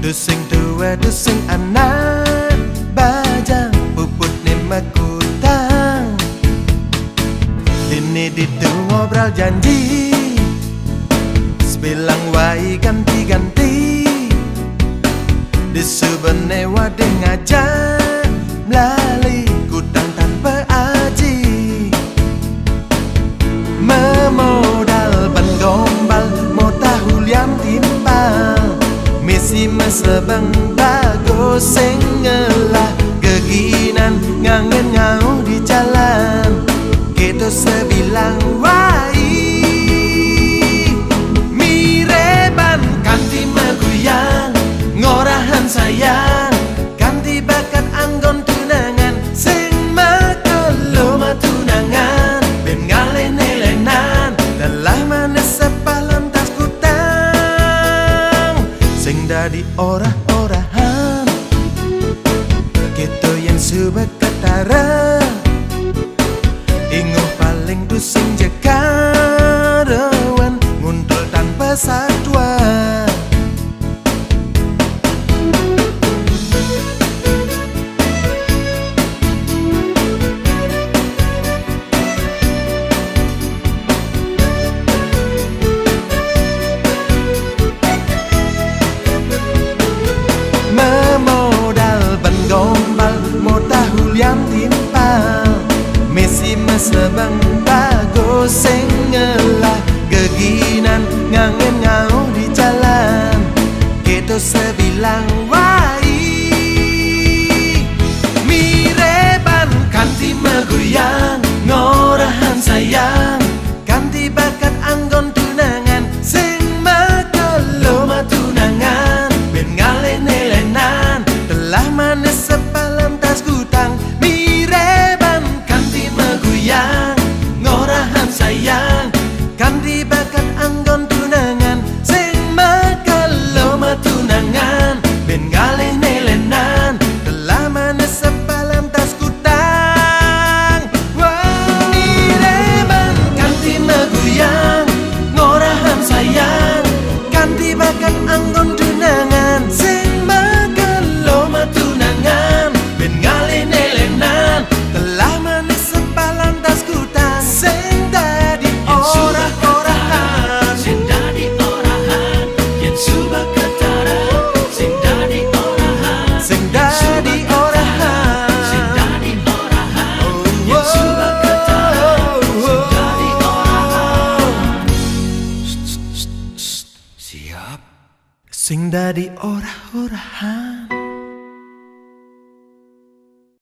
Dusing tua dusing anak bajang puput ni makutang. Dini ditu ngobrol janji sebilang wai ganti-ganti. Disubene wading ngajak melalui kutang tanpa aji. Memodal ban gombal mau tahu liam timbal. Misi mesebang bagus sengelah keginan ngangen ngau di jalan. Kita sebilang wai mireban kanti meguyang ngorahan sayang kanti bakat anggon tunangan sing makeloma tunangan ben ngalen-elenan dalah mana sepalam tas kutang sing dadi orah-orahan kita yang subak ketara inguh paling dusing jekarawan nguntul tanpa satwa. Yang timpal misi mesebang bagus sengelah geginan ngangen ngau di jalan. Kita sebilang wai mireban kanti meguyang ngorahan sayang kanti bakat anggon tunangan sing makeloma tunangan ben ngalen-elenan telah manes sepalam tas kutang. Sayang kanti bakat anggon tunangan sing makeloma tunangan ben ngalen-elenan telah manes sepalam tas kutang. Mireban kanti meguyang ngorahan sayang kanti bakat anggon tunangan sing makeloma tunangan ben ngalen-elenan telah manes sepalam tas kutang. Sing dadi orah-orahan.